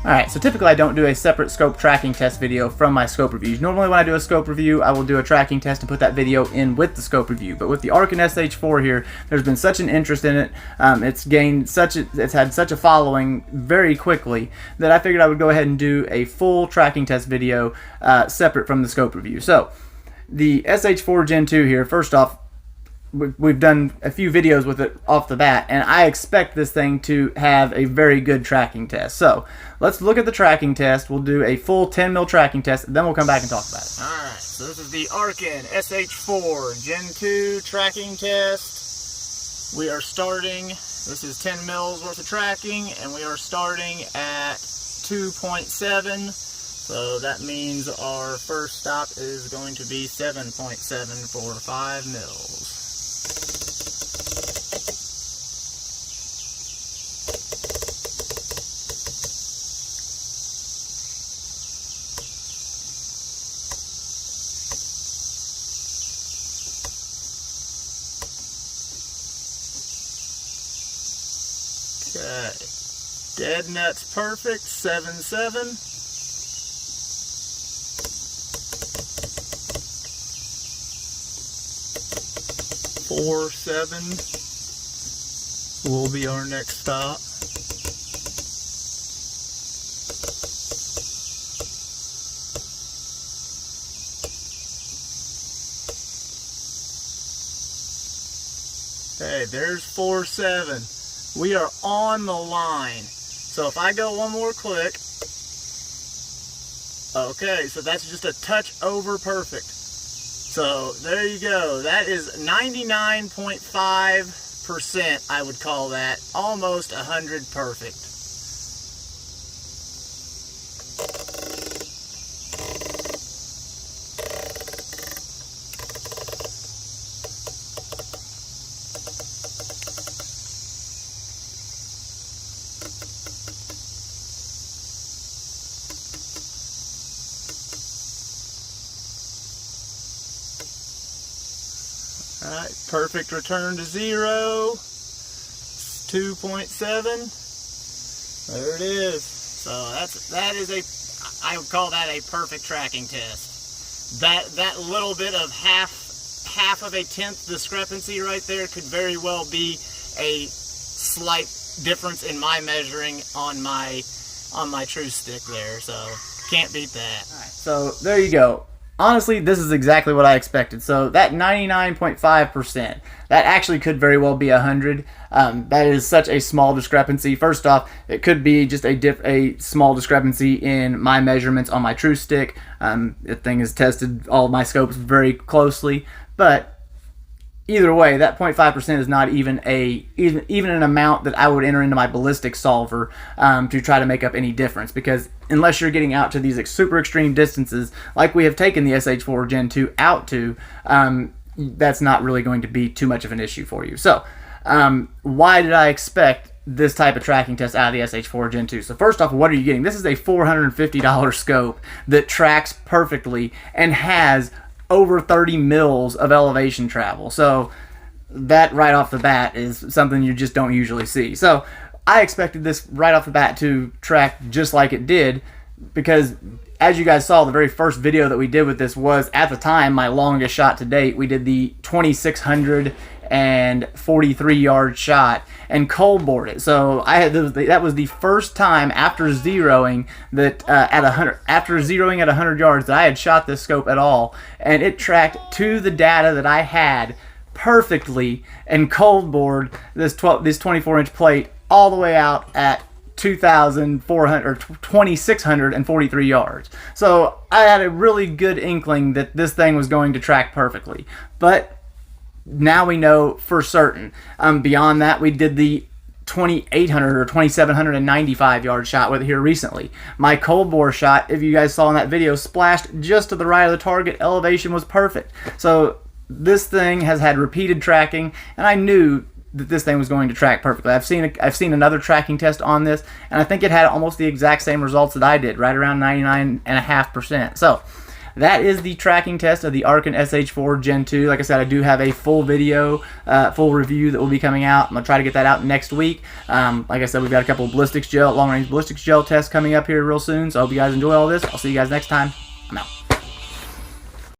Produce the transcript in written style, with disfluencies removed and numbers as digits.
Alright, so typically I don't do a separate scope tracking test video from my scope reviews. Normally when I do a scope review, I will do a tracking test and put that video in with the scope review. But with the Arken SH4 here, there's been such an interest in it, it's had such a following very quickly that I figured I would go ahead and do a full tracking test video separate from the scope review. So, the SH4 Gen 2 here, first off, we've done a few videos with it off the bat, and I expect this thing to have a very good tracking test. So let's look at the tracking test. We'll do a full 10 mil tracking test, and then we'll come back and talk about it. Alright, so this is the Arken SH4 Gen 2 tracking test. We are starting, this is 10 mils worth of tracking, and we are starting at 2.7. So that means our first stop is going to be 7.745 mils. Okay, dead nuts perfect, 7.7. 4.7 will be our next stop. Okay, there's 4.7. We are on the line. So if I go one more click, okay, so that's just a touch over perfect. So there you go. That is 99.5%, I would call that. Almost 100 perfect. Alright, perfect return to 0. 2.7. There it is. So that is I would call that a perfect tracking test. That little bit of half of a tenth discrepancy right there could very well be a slight difference in my measuring on my true stick there. So can't beat that. Alright, so there you go. Honestly, this is exactly what I expected. So that 99.5%, that actually could very well be 100. That is such a small discrepancy. First off, it could be just a small discrepancy in my measurements on my true stick. The thing has tested all of my scopes very closely, but either way, that 0.5% is not even an amount that I would enter into my ballistic solver to try to make up any difference, because unless you're getting out to these super extreme distances like we have taken the SH4 Gen 2 out to, that's not really going to be too much of an issue for you. So why did I expect this type of tracking test out of the SH4 Gen 2? So first off, what are you getting? This is a $450 scope that tracks perfectly and has over 30 mils of elevation travel. So that right off the bat is something you just don't usually see. So I expected this right off the bat to track just like it did, because as you guys saw, the very first video that we did with this was, at the time, my longest shot to date. We did the 2,643 yard shot and cold bored it. So that was the first time after zeroing that after zeroing at 100 yards that I had shot this scope at all, and it tracked to the data that I had perfectly and cold bored this 24-inch plate all the way out at 2,643 yards. So I had a really good inkling that this thing was going to track perfectly, but now we know for certain. Beyond that, we did the 2,800 or 2,795 yard shot with it here recently. My cold bore shot, if you guys saw in that video, splashed just to the right of the target. Elevation was perfect. So this thing has had repeated tracking, and I knew that this thing was going to track perfectly. I've seen another tracking test on this, and I think it had almost the exact same results that I did, right around 99.5%. So that is the tracking test of the Arken SH4 Gen 2. Like I said, I do have a full video, full review that will be coming out. I'm going to try to get that out next week. Like I said, we've got a couple of long-range ballistics gel tests coming up here real soon, so I hope you guys enjoy all this. I'll see you guys next time. I'm out.